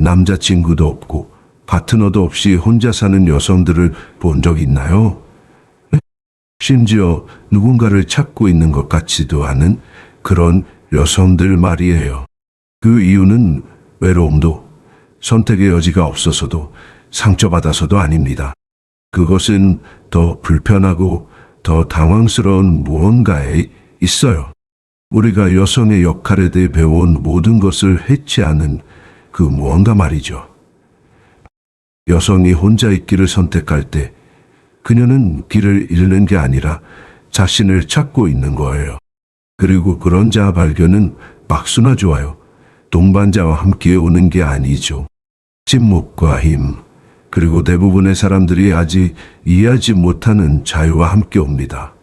남자친구도 없고 파트너도 없이 혼자 사는 여성들을 본 적 있나요? 심지어 누군가를 찾고 있는 것 같지도 않은 그런 여성들 말이에요. 그 이유는 외로움도 선택의 여지가 없어서도 상처받아서도 아닙니다. 그것은 더 불편하고 더 당황스러운 무언가에 있어요. 우리가 여성의 역할에 대해 배워온 모든 것을 해치하는 그 무언가 말이죠. 여성이 혼자 있기를 선택할 때 그녀는 길을 잃는 게 아니라 자신을 찾고 있는 거예요. 그리고 그런 자 발견은 박수나 좋아요. 동반자와 함께 오는 게 아니죠. 침묵과 힘, 그리고 대부분의 사람들이 아직 이해하지 못하는 자유와 함께 옵니다.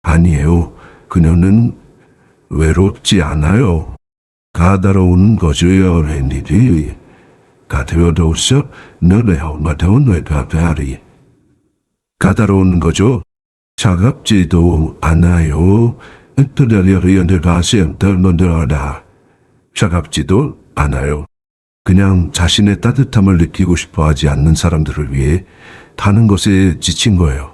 아니에요. 그녀는 외롭지 않아요. 가다로운 거주여 렌디디 가되어도서 너네하고 마태온 외가베아리 가다로운 거죠. 차갑지도 않아요. 뜨려리언들 가시엠 떨너들어다 차갑지도 않아요. 그냥 자신의 따뜻함을 느끼고 싶어 하지 않는 사람들을 위해 타는 것에 지친 거예요.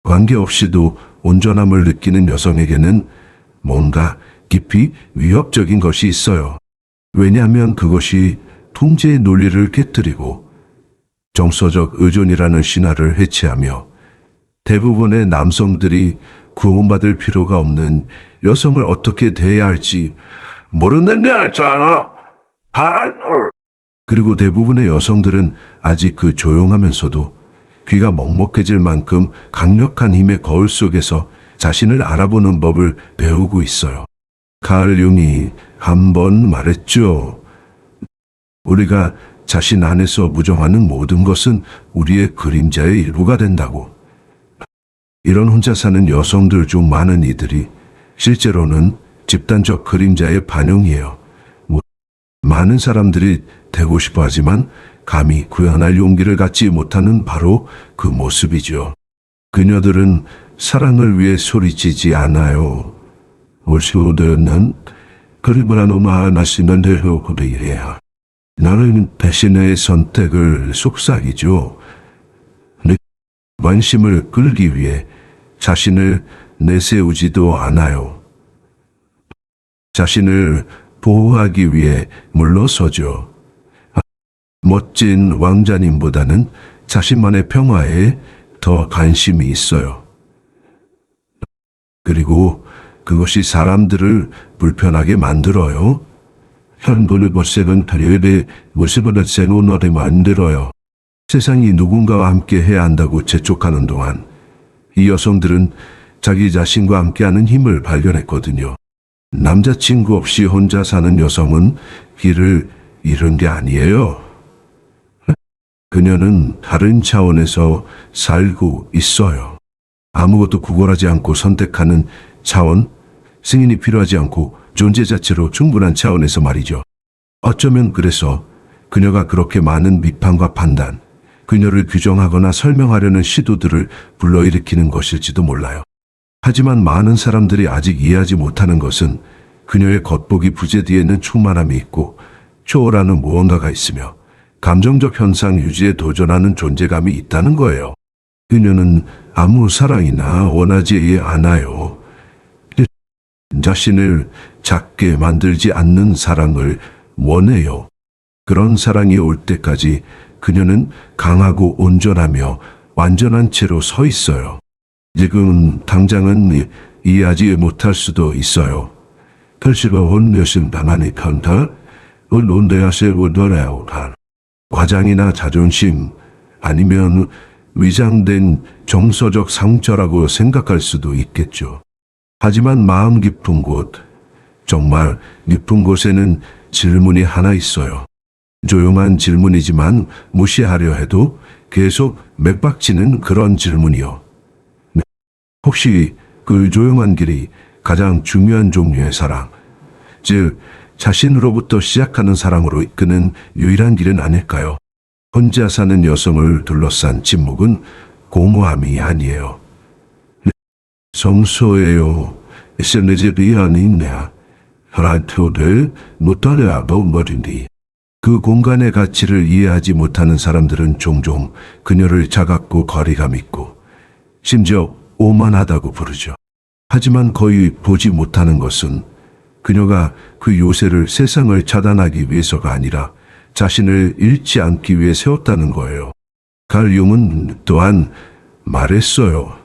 관계없이도 온전함을 느끼는 여성에게는 뭔가 깊이 위협적인 것이 있어요. 왜냐하면 그것이 통제의 논리를 깨뜨리고 정서적 의존이라는 신화를 해체하며 대부분의 남성들이 구원받을 필요가 없는 여성을 어떻게 대해야 할지 모르는 게 알잖아. 그리고 대부분의 여성들은 아직 그 조용하면서도 귀가 먹먹해질 만큼 강력한 힘의 거울 속에서 자신을 알아보는 법을 배우고 있어요. 칼 융이 한 번 말했죠. 우리가 자신 안에서 무정하는 모든 것은 우리의 그림자의 일부가 된다고. 이런 혼자 사는 여성들 중 많은 이들이 실제로는 집단적 그림자의 반영이에요. 많은 사람들이 되고 싶어 하지만 감히 구현할 용기를 갖지 못하는 바로 그 모습이죠. 그녀들은 사랑을 위해 소리치지 않아요. 올시오드는 그리브라노마 나시는 대효코리에야. 나는 배신의 선택을 속삭이죠. 관심을 끌기 위해 자신을 내세우지도 않아요. 자신을 보호하기 위해 물러서죠. 멋진 왕자님보다는 자신만의 평화에 더 관심이 있어요. 그리고 그것이 사람들을 불편하게 만들어요. 현보를 못색은 타리에게 모습을 세노너를 만들어요. 세상이 누군가와 함께 해야 한다고 재촉하는 동안 이 여성들은 자기 자신과 함께하는 힘을 발견했거든요. 남자친구 없이 혼자 사는 여성은 길을 잃은 게 아니에요. 그녀는 다른 차원에서 살고 있어요. 아무것도 구걸하지 않고 선택하는 차원, 승인이 필요하지 않고 존재 자체로 충분한 차원에서 말이죠. 어쩌면 그래서 그녀가 그렇게 많은 비판과 판단, 그녀를 규정하거나 설명하려는 시도들을 불러일으키는 것일지도 몰라요. 하지만 많은 사람들이 아직 이해하지 못하는 것은 그녀의 겉보기 부재 뒤에는 충만함이 있고 초월하는 무언가가 있으며 감정적 현상 유지에 도전하는 존재감이 있다는 거예요. 그녀는 아무 사랑이나 원하지 않아요. 자신을 작게 만들지 않는 사랑을 원해요. 그런 사랑이 올 때까지 그녀는 강하고 온전하며 완전한 채로 서 있어요. 지금 당장은 이해하지 못할 수도 있어요. 글씨가 혼내심 당하니 편타, 논대야세 오더래오다. 과장이나 자존심, 아니면 위장된 정서적 상처라고 생각할 수도 있겠죠. 하지만 마음 깊은 곳, 정말 깊은 곳에는 질문이 하나 있어요. 조용한 질문이지만 무시하려 해도 계속 맥박치는 그런 질문이요. 혹시 그 조용한 길이 가장 중요한 종류의 사랑, 즉 자신으로부터 시작하는 사랑으로 이끄는 유일한 길은 아닐까요? 혼자 사는 여성을 둘러싼 침묵은 공허함이 아니에요. 성소예요. 에셀레제비 아니냐. 라토를 못하려고 머린디. 그 공간의 가치를 이해하지 못하는 사람들은 종종 그녀를 차갑고 거리감 있고 심지어 오만하다고 부르죠. 하지만 거의 보지 못하는 것은 그녀가 그 요새를 세상을 차단하기 위해서가 아니라 자신을 잃지 않기 위해 세웠다는 거예요. 칼 융은 또한 말했어요.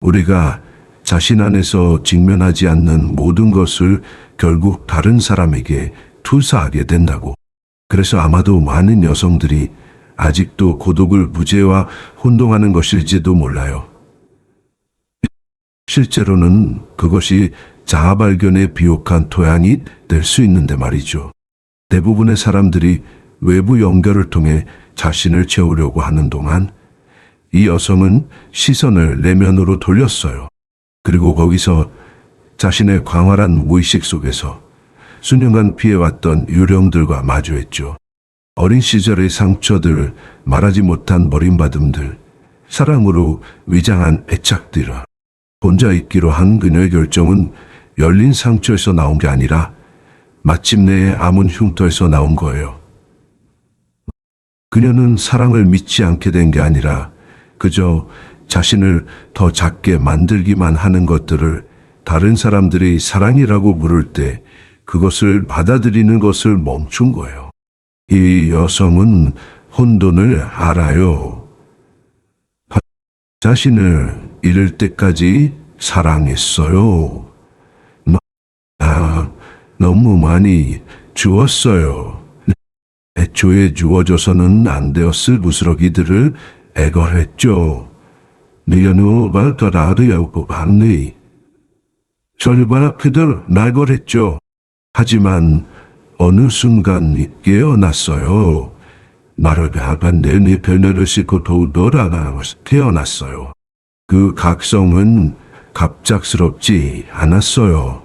우리가 자신 안에서 직면하지 않는 모든 것을 결국 다른 사람에게 투사하게 된다고. 그래서 아마도 많은 여성들이 아직도 고독을 무죄와 혼동하는 것일지도 몰라요. 실제로는 그것이 자아 발견의 비옥한 토양이 될 수 있는데 말이죠. 대부분의 사람들이 외부 연결을 통해 자신을 채우려고 하는 동안 이 여성은 시선을 내면으로 돌렸어요. 그리고 거기서 자신의 광활한 무의식 속에서 수년간 피해왔던 유령들과 마주했죠. 어린 시절의 상처들, 말하지 못한 버림받음들, 사랑으로 위장한 애착들아. 혼자 있기로 한 그녀의 결정은 열린 상처에서 나온 게 아니라 마침내 아문 흉터에서 나온 거예요. 그녀는 사랑을 믿지 않게 된 게 아니라 그저 자신을 더 작게 만들기만 하는 것들을 다른 사람들이 사랑이라고 부를 때 그것을 받아들이는 것을 멈춘 거예요. 이 여성은 혼돈을 알아요. 자신을 잃을 때까지 사랑했어요. 너무 많이 주었어요. 애초에 주어져서는 안 되었을 부스러기들을 애걸했죠. 니어누가 더라드야고 봤니? 절반 그들 날걸했죠. 하지만 어느 순간 깨어났어요. 나를 배반내 네 편을 싣고 돌아가 태어났어요. 그 각성은 갑작스럽지 않았어요.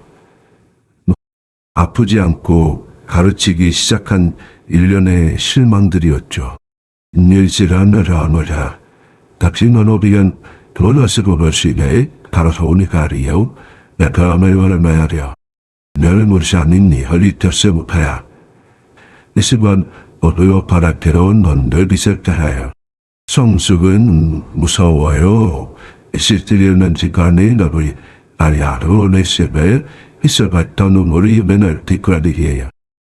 아프지 않고 가르치기 시작한 일련의 실망들이었죠. 일시라느라느라 당신은 오비엔 돌아서고 벌시게 달아서 오니까리요. 내가 매월을 말이야. 너를 무시하니니 헐리터스 못해야. 이시번 어두워 바라테로운 넌들 비슷해요. 성숙은 무서워요. 시스티리는 지간이 너를 아리아로 내시베 있어봤던 눈물이 맨날 뒷거리기에요.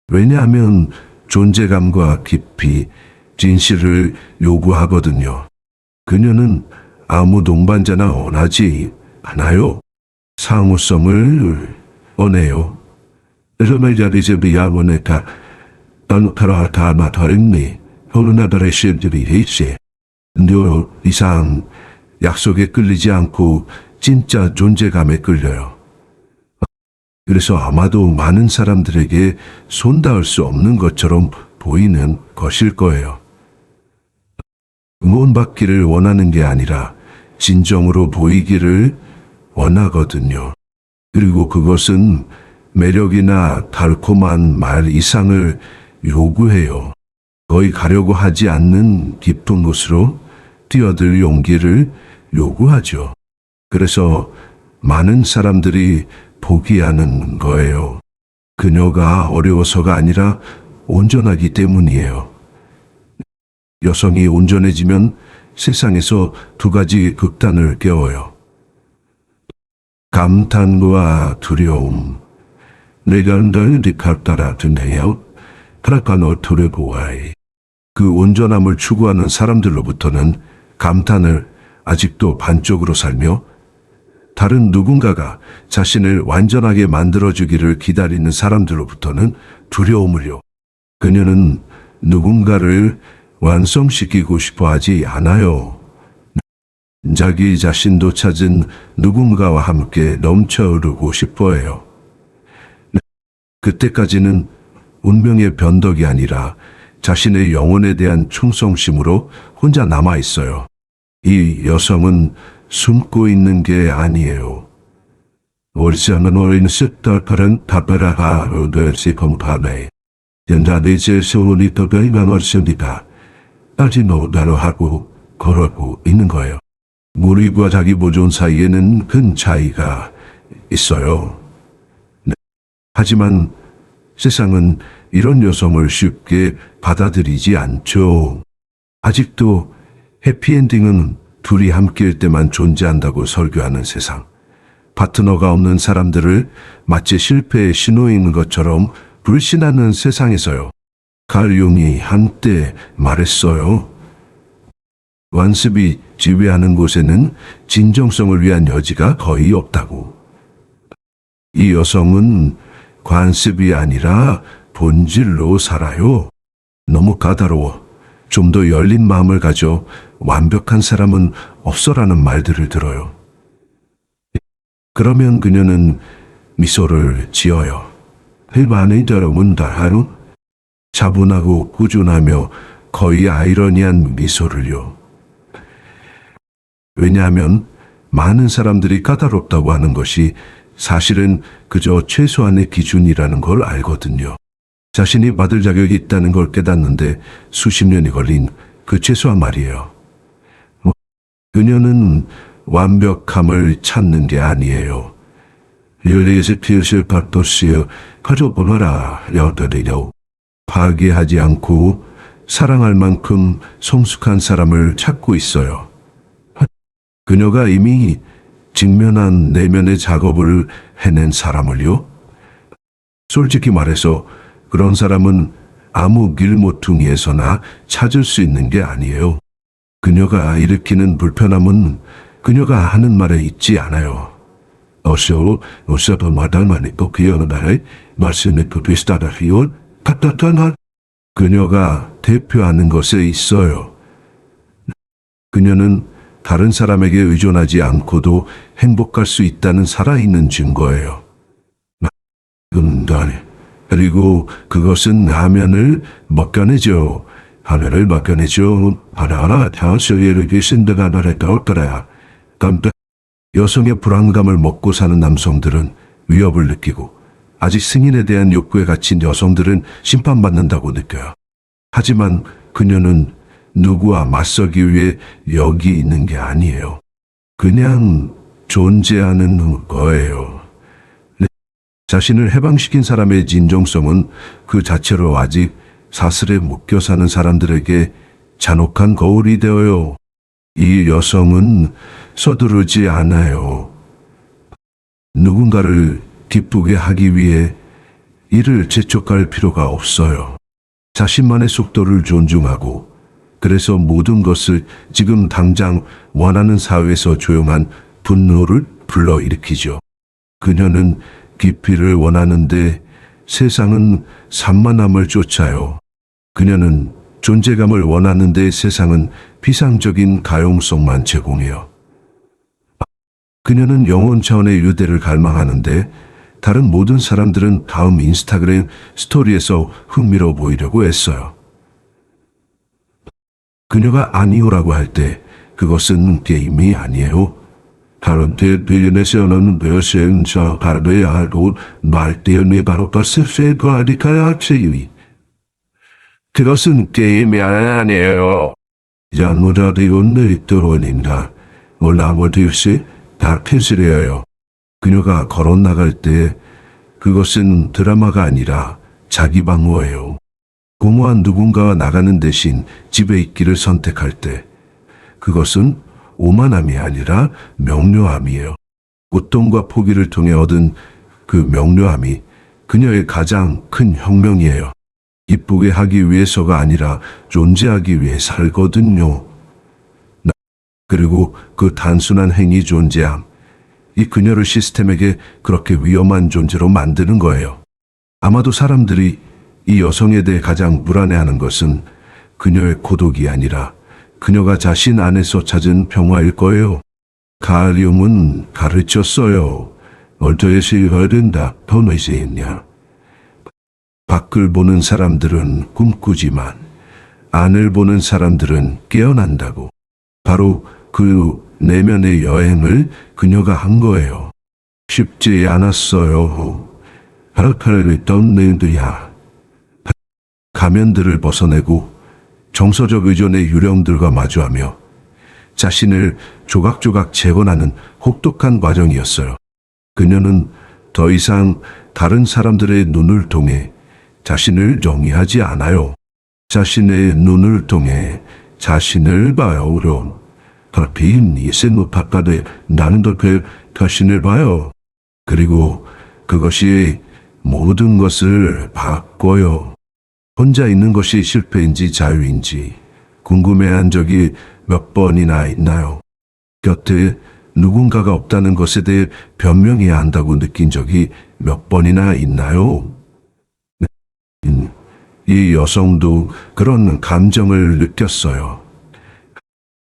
왜냐하면 존재감과 깊이 진실을 요구하거든요. 그녀는 아무 동반자나 원하지 않아요. 상호성을 원해요. 에르메자리즈비야 원했다. 넌타라타 마타림니 호르나다레 실드리히시. 늘 이상 약속에 끌리지 않고 진짜 존재감에 끌려요. 그래서 아마도 많은 사람들에게 손닿을 수 없는 것처럼 보이는 것일 거예요. 응원받기를 원하는 게 아니라 진정으로 보이기를 원하거든요. 그리고 그것은 매력이나 달콤한 말 이상을 요구해요. 거의 가려고 하지 않는 깊은 곳으로 뛰어들 용기를 요구하죠. 그래서 많은 사람들이 포기하는 거예요. 그녀가 어려워서가 아니라 온전하기 때문이에요. 여성이 온전해지면 세상에서 두 가지 극단을 깨워요. 감탄과 두려움. 내가 널 리카따라 든해요. 트라카노 투르고아이. 그 온전함을 추구하는 사람들로부터는 감탄을 아직도 반쪽으로 살며 다른 누군가가 자신을 완전하게 만들어주기를 기다리는 사람들로부터는 두려움을요. 그녀는 누군가를 완성시키고 싶어 하지 않아요. 자기 자신도 찾은 누군가와 함께 넘쳐흐르고 싶어 해요. 그때까지는 운명의 변덕이 아니라 자신의 영혼에 대한 충성심으로 혼자 남아 있어요. 이 여성은 숨고 있는 게 아니에요. 월세는 어린 숫달파른 타베라가 어들시 컴파네. 연자리제 소원이 더가이만 얼습니다. 아직 노다로 하고 걸어고 있는 거예요. 무리와 자기 보존 사이에는 큰 차이가 있어요. 네. 하지만 세상은 이런 여성을 쉽게 받아들이지 않죠. 아직도 해피엔딩은 둘이 함께일 때만 존재한다고 설교하는 세상. 파트너가 없는 사람들을 마치 실패의 신호인 것처럼 불신하는 세상에서요. 칼 융이 한때 말했어요. 관습이 지배하는 곳에는 진정성을 위한 여지가 거의 없다고. 이 여성은 관습이 아니라 본질로 살아요. 너무 까다로워. 좀 더 열린 마음을 가져 완벽한 사람은 없어라는 말들을 들어요. 그러면 그녀는 미소를 지어요. 일반의 여러분 다 하루 차분하고 꾸준하며 거의 아이러니한 미소를요. 왜냐하면 많은 사람들이 까다롭다고 하는 것이 사실은 그저 최소한의 기준이라는 걸 알거든요. 자신이 받을 자격이 있다는 걸 깨닫는데 수십 년이 걸린 그 최소한 말이에요. 그녀는 완벽함을 찾는 게 아니에요. 열리에서 피어실 파토시어 가져보너라 여더리려. 파괴하지 않고 사랑할 만큼 성숙한 사람을 찾고 있어요. 그녀가 이미 직면한 내면의 작업을 해낸 사람을요. 솔직히 말해서 그런 사람은 아무 길모퉁이에서나 찾을 수 있는 게 아니에요. 그녀가 일으키는 불편함은 그녀가 하는 말에 있지 않아요. 어서 마달만이 또 기어나해 말씀에 또 비슷하다 히온 따뜻한 그녀가 대표하는 것에 있어요. 그녀는 다른 사람에게 의존하지 않고도 행복할 수 있다는 살아있는 증거예요. 그리고 그것은 하면을 먹겨내죠. 하늘을 먹겨내죠. 하나하나 다스리를 계신다가 나를 떠올거라. 깜짝 여성의 불안감을 먹고 사는 남성들은 위협을 느끼고 아직 승인에 대한 욕구에 갇힌 여성들은 심판받는다고 느껴요. 하지만 그녀는 누구와 맞서기 위해 여기 있는 게 아니에요. 그냥 존재하는 거예요. 자신을 해방시킨 사람의 진정성은 그 자체로 아직 사슬에 묶여 사는 사람들에게 잔혹한 거울이 되어요. 이 여성은 서두르지 않아요. 누군가를 기쁘게 하기 위해 이를 재촉할 필요가 없어요. 자신만의 속도를 존중하고 그래서 모든 것을 지금 당장 원하는 사회에서 조용한 분노를 불러일으키죠. 그녀는 깊이를 원하는데 세상은 산만함을 쫓아요. 그녀는 존재감을 원하는데 세상은 비상적인 가용성만 제공해요. 그녀는 영혼 차원의 유대를 갈망하는데 다른 모든 사람들은 다음 인스타그램 스토리에서 흥미로워 보이려고 애써요. 그녀가 아니오라고 할 때 그것은 게임이 아니에요. 다른 대변에서는 여성자 가르야 하고 말대연이 바로 버스페과 아리카야 체유이. 그것은 게임이 아니에요. 자무다디온네 들어오닌다. 올라버디우시 다 펜슬이에요. 그녀가 걸어 나갈 때 그것은 드라마가 아니라 자기 방어예요. 공허한 누군가와 나가는 대신 집에 있기를 선택할 때 그것은 오만함이 아니라 명료함이에요. 고통과 포기를 통해 얻은 그 명료함이 그녀의 가장 큰 혁명이에요. 이쁘게 하기 위해서가 아니라 존재하기 위해 살거든요. 그리고 그 단순한 행위 존재함, 이 그녀를 시스템에게 그렇게 위험한 존재로 만드는 거예요. 아마도 사람들이 이 여성에 대해 가장 불안해하는 것은 그녀의 고독이 아니라 그녀가 자신 안에서 찾은 평화일 거예요. 가리움은 가르쳤어요. 얼터에시 어른다 더 의지했냐. 밖을 보는 사람들은 꿈꾸지만 안을 보는 사람들은 깨어난다고. 바로 그 내면의 여행을 그녀가 한 거예요. 쉽지 않았어요. 하루카를 떠내들야. 가면들을 벗어내고 정서적 의존의 유령들과 마주하며 자신을 조각조각 재건하는 혹독한 과정이었어요. 그녀는 더 이상 다른 사람들의 눈을 통해 자신을 정의하지 않아요. 자신의 눈을 통해 자신을 봐요. 빈 이센무 바깥에 나는 덕에 자신을 봐요. 그리고 그것이 모든 것을 바꿔요. 혼자 있는 것이 실패인지 자유인지 궁금해한 적이 몇 번이나 있나요? 곁에 누군가가 없다는 것에 대해 변명해야 한다고 느낀 적이 몇 번이나 있나요? 이 여성도 그런 감정을 느꼈어요.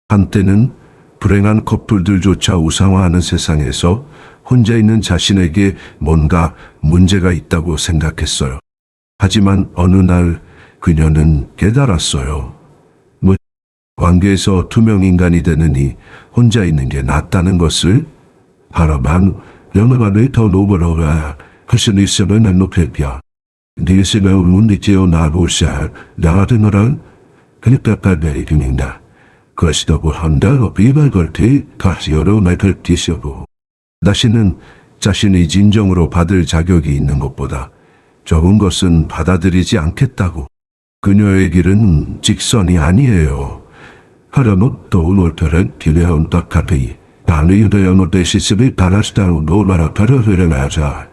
한때는 불행한 커플들조차 우상화하는 세상에서 혼자 있는 자신에게 뭔가 문제가 있다고 생각했어요. 하지만 어느 날 그녀는 깨달았어요. 관계에서 투명 인간이 되느니 혼자 있는 게 낫다는 것을 바라만 영화를 더 노벌어야 할수 있으면 안 높여야. 니스가 운디지오 나보살 나가든어란 그니까 내리입니다. 그것이더고 한다고 비발걸티 가시어로 말을 뒤셔보. 다시는 자신이 진정으로 받을 자격이 있는 것보다 적은 것은 받아들이지 않겠다고. 그녀의 길은 직선이 아니에요. 하려면 또 올터는 기대온 덕카페이 달리유대연 오데시스비 달라스타로 노라라 페르흐레나자.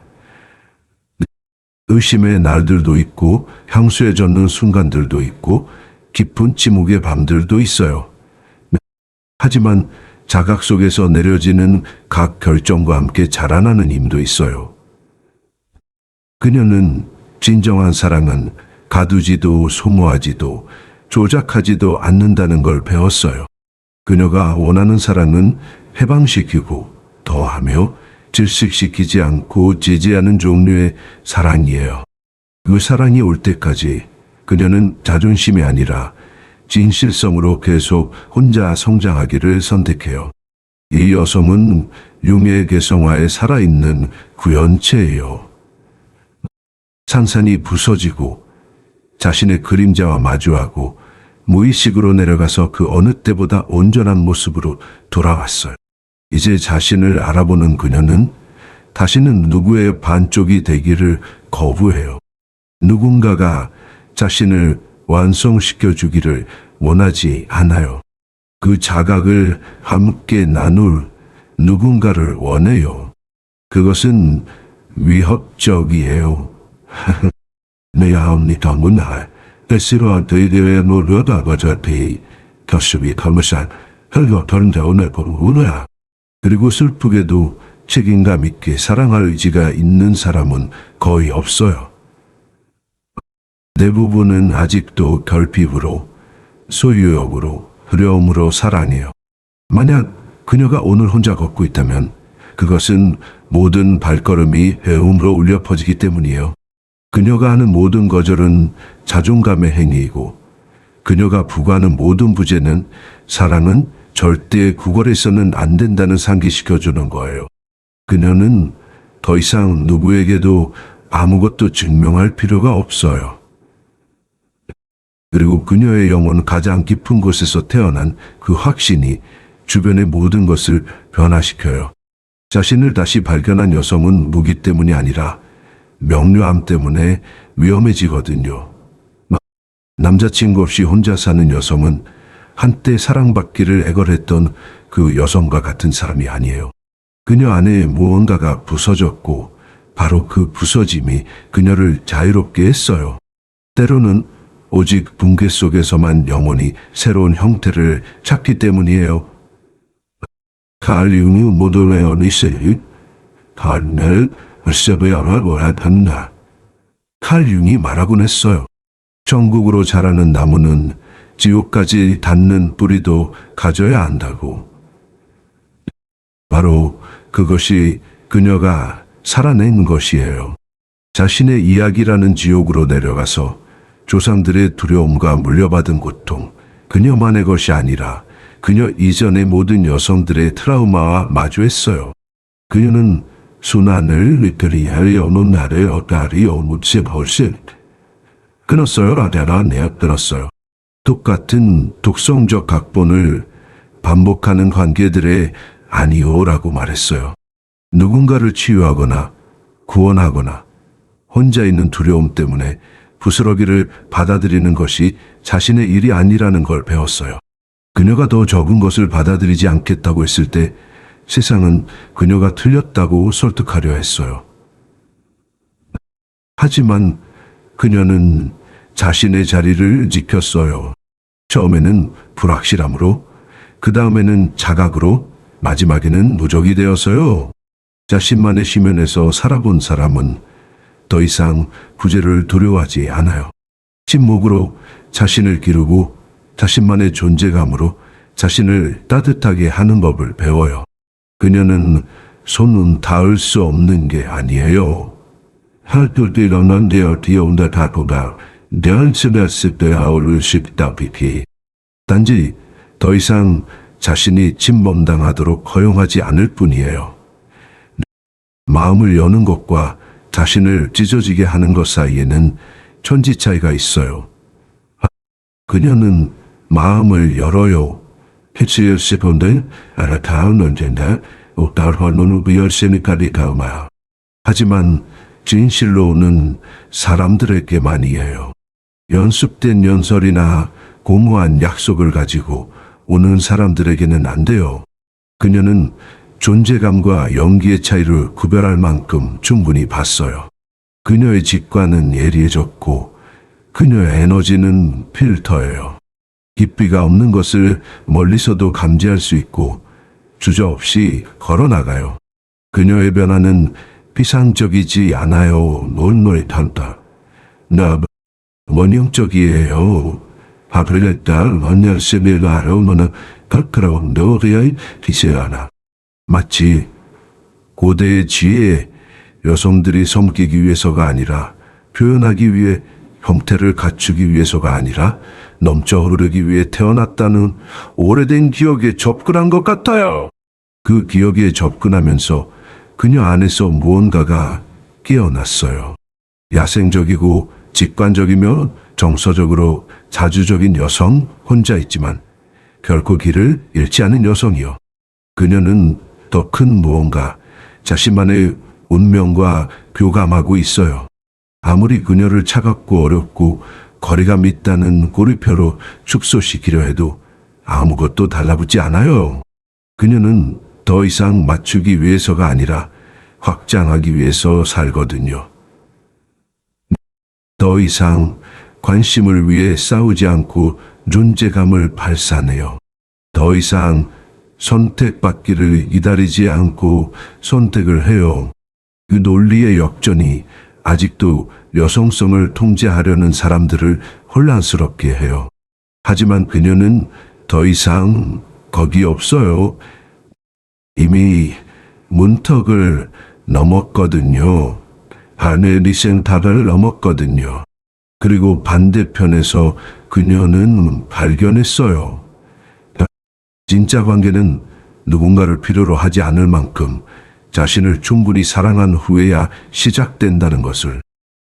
의심의 날들도 있고 향수에 젖는 순간들도 있고 깊은 침묵의 밤들도 있어요. 하지만 자각 속에서 내려지는 각 결정과 함께 자라나는 힘도 있어요. 그녀는 진정한 사랑은 가두지도 소모하지도 조작하지도 않는다는 걸 배웠어요. 그녀가 원하는 사랑은 해방시키고 더하며 질식시키지 않고 지지하는 종류의 사랑이에요. 그 사랑이 올 때까지 그녀는 자존심이 아니라 진실성으로 계속 혼자 성장하기를 선택해요. 이 여성은 융의 개성화에 살아있는 구현체예요. 산산이 부서지고 자신의 그림자와 마주하고 무의식으로 내려가서 그 어느 때보다 온전한 모습으로 돌아왔어요. 이제 자신을 알아보는 그녀는 다시는 누구의 반쪽이 되기를 거부해요. 누군가가 자신을 완성시켜 주기를 원하지 않아요. 그 자각을 함께 나눌 누군가를 원해요. 그것은 위협적이에요. 내 아우니 덩문할 에시로 대대에 노려다가 저피 교수비 검사 혈교 던져오늘 보우느야. 그리고 슬프게도 책임감 있게 사랑할 의지가 있는 사람은 거의 없어요. 대부분은 아직도 결핍으로, 소유욕으로, 두려움으로 사랑해요. 만약 그녀가 오늘 혼자 걷고 있다면 그것은 모든 발걸음이 배움으로 울려 퍼지기 때문이에요. 그녀가 하는 모든 거절은 자존감의 행위이고 그녀가 부과하는 모든 부재는 사랑은 절대 구걸해서는 안 된다는 상기시켜주는 거예요. 그녀는 더 이상 누구에게도 아무것도 증명할 필요가 없어요. 그리고 그녀의 영혼 가장 깊은 곳에서 태어난 그 확신이 주변의 모든 것을 변화시켜요. 자신을 다시 발견한 여성은 무기 때문이 아니라 명료함 때문에 위험해지거든요. 남자친구 없이 혼자 사는 여성은 한때 사랑받기를 애걸했던 그 여성과 같은 사람이 아니에요. 그녀 안에 무언가가 부서졌고 바로 그 부서짐이 그녀를 자유롭게 했어요. 때로는 오직 붕괴 속에서만 영혼이 새로운 형태를 찾기 때문이에요. 칼 융이 모두의 어니세 칼을 세배야라고 한다. 칼 융이 말하곤 했어요. 천국으로 자라는 나무는 지옥까지 닿는 뿌리도 가져야 한다고. 바로 그것이 그녀가 살아낸 것이에요. 자신의 이야기라는 지옥으로 내려가서 조상들의 두려움과 물려받은 고통, 그녀만의 것이 아니라 그녀 이전의 모든 여성들의 트라우마와 마주했어요. 그녀는 순환을 리터리할 어느 날에 어다리 어무치 벌써 끊었어요. 라데라 내어 끊었어요. 똑같은 독성적 각본을 반복하는 관계들에 아니오라고 말했어요. 누군가를 치유하거나 구원하거나 혼자 있는 두려움 때문에 부스러기를 받아들이는 것이 자신의 일이 아니라는 걸 배웠어요. 그녀가 더 적은 것을 받아들이지 않겠다고 했을 때 세상은 그녀가 틀렸다고 설득하려 했어요. 하지만 그녀는 자신의 자리를 지켰어요. 처음에는 불확실함으로, 그 다음에는 자각으로, 마지막에는 무적이 되어서요. 자신만의 심연에서 살아본 사람은 더 이상 부재를 두려워하지 않아요. 침묵으로 자신을 기르고 자신만의 존재감으로 자신을 따뜻하게 하는 법을 배워요. 그녀는 손은 닿을 수 없는 게 아니에요. 할때 일어난 데어 뒤온다 다보다 대한스렸을 때 아우를 쉽다 비피. 단지 더 이상 자신이 침범당하도록 허용하지 않을 뿐이에요. 마음을 여는 것과 자신을 찢어지게 하는 것 사이에는 천지 차이가 있어요. 그녀는 마음을 열어요. 해치였을 건데 알아타운 언젠가 옥달화노는 비열세니까리 가마야. 하지만 진실로는 사람들에게만이에요. 연습된 연설이나 공허한 약속을 가지고 오는 사람들에게는 안 돼요. 그녀는 존재감과 연기의 차이를 구별할 만큼 충분히 봤어요. 그녀의 직관은 예리해졌고 그녀의 에너지는 필터예요. 깊이가 없는 것을 멀리서도 감지할 수 있고 주저없이 걸어나가요. 그녀의 변화는 피상적이지 않아요. 놀놀이탄다. 나 원형적이에요. 바브레달 원열세밀라로는 걸크라운 노리아이 디세아나. 마치 고대의 지혜에 여성들이 섬기기 위해서가 아니라 표현하기 위해 형태를 갖추기 위해서가 아니라 넘쳐 흐르기 위해 태어났다는 오래된 기억에 접근한 것 같아요. 그 기억에 접근하면서 그녀 안에서 무언가가 깨어났어요. 야생적이고 직관적이며 정서적으로 자주적인 여성, 혼자 있지만 결코 길을 잃지 않은 여성이요. 그녀는 더 큰 무언가, 자신만의 운명과 교감하고 있어요. 아무리 그녀를 차갑고 어렵고 거리감 있다는 꼬리표로 축소시키려 해도 아무것도 달라붙지 않아요. 그녀는 더 이상 맞추기 위해서가 아니라 확장하기 위해서 살거든요. 더 이상 관심을 위해 싸우지 않고 존재감을 발산해요. 더 이상 선택받기를 기다리지 않고 선택을 해요. 그 논리의 역전이 아직도 여성성을 통제하려는 사람들을 혼란스럽게 해요. 하지만 그녀는 더 이상 거기 없어요. 이미 문턱을 넘었거든요. 하늘리센탑을 넘었거든요. 그리고 반대편에서 그녀는 발견했어요. 진짜 관계는 누군가를 필요로 하지 않을 만큼 자신을 충분히 사랑한 후에야 시작된다는 것을.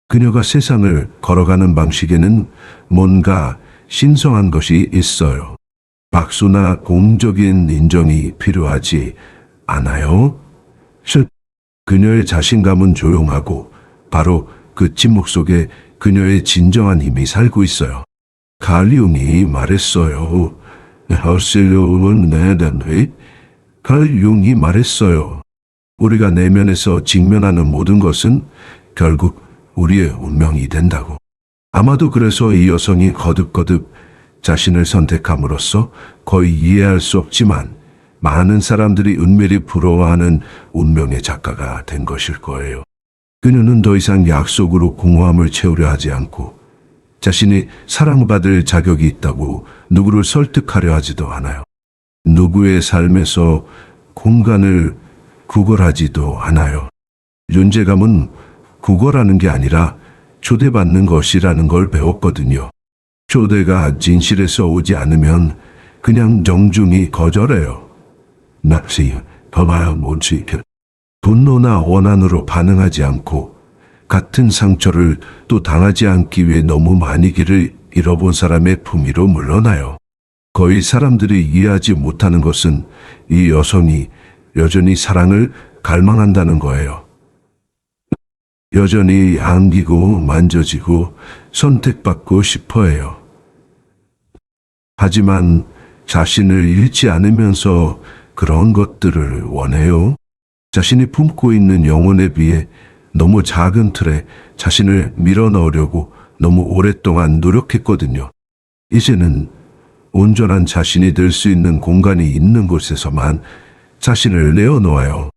그녀가 세상을 걸어가는 방식에는 뭔가 신성한 것이 있어요. 박수나 공적인 인정이 필요하지 않아요. 그녀의 자신감은 조용하고 바로 그 침묵 속에 그녀의 진정한 힘이 살고 있어요. 칼융이 말했어요. 헐셀로운 내단회. 칼융이 말했어요. 우리가 내면에서 직면하는 모든 것은 결국 우리의 운명이 된다고. 아마도 그래서 이 여성이 거듭거듭 자신을 선택함으로써 거의 이해할 수 없지만 많은 사람들이 은밀히 부러워하는 운명의 작가가 된 것일 거예요. 그녀는 더 이상 약속으로 공허함을 채우려 하지 않고 자신이 사랑받을 자격이 있다고 누구를 설득하려 하지도 않아요. 누구의 삶에서 공간을 구걸하지도 않아요. 존재감은 구걸하는 게 아니라 초대받는 것이라는 걸 배웠거든요. 초대가 진실에서 오지 않으면 그냥 정중히 거절해요. 납시, 더마야 뭔지 분노나 원한으로 반응하지 않고 같은 상처를 또 당하지 않기 위해 너무 많이 길을 잃어본 사람의 품위로 물러나요. 거의 사람들이 이해하지 못하는 것은 이 여성이 여전히 사랑을 갈망한다는 거예요. 여전히 안기고 만져지고 선택받고 싶어 해요. 하지만 자신을 잃지 않으면서 그런 것들을 원해요. 자신이 품고 있는 영혼에 비해 너무 작은 틀에 자신을 밀어넣으려고 너무 오랫동안 노력했거든요. 이제는 온전한 자신이 될 수 있는 공간이 있는 곳에서만 자신을 내어놓아요.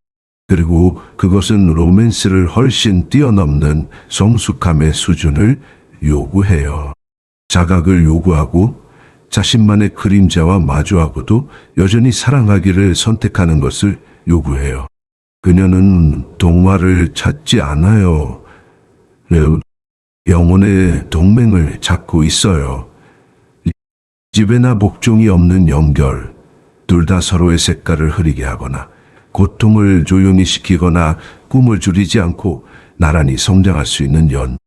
그리고 그것은 로맨스를 훨씬 뛰어넘는 성숙함의 수준을 요구해요. 자각을 요구하고 자신만의 그림자와 마주하고도 여전히 사랑하기를 선택하는 것을 요구해요. 그녀는 동화를 찾지 않아요. 영혼의 동맹을 찾고 있어요. 집에나 복종이 없는 연결, 둘 다 서로의 색깔을 흐리게 하거나 고통을 조용히 시키거나 꿈을 줄이지 않고 나란히 성장할 수 있는 연.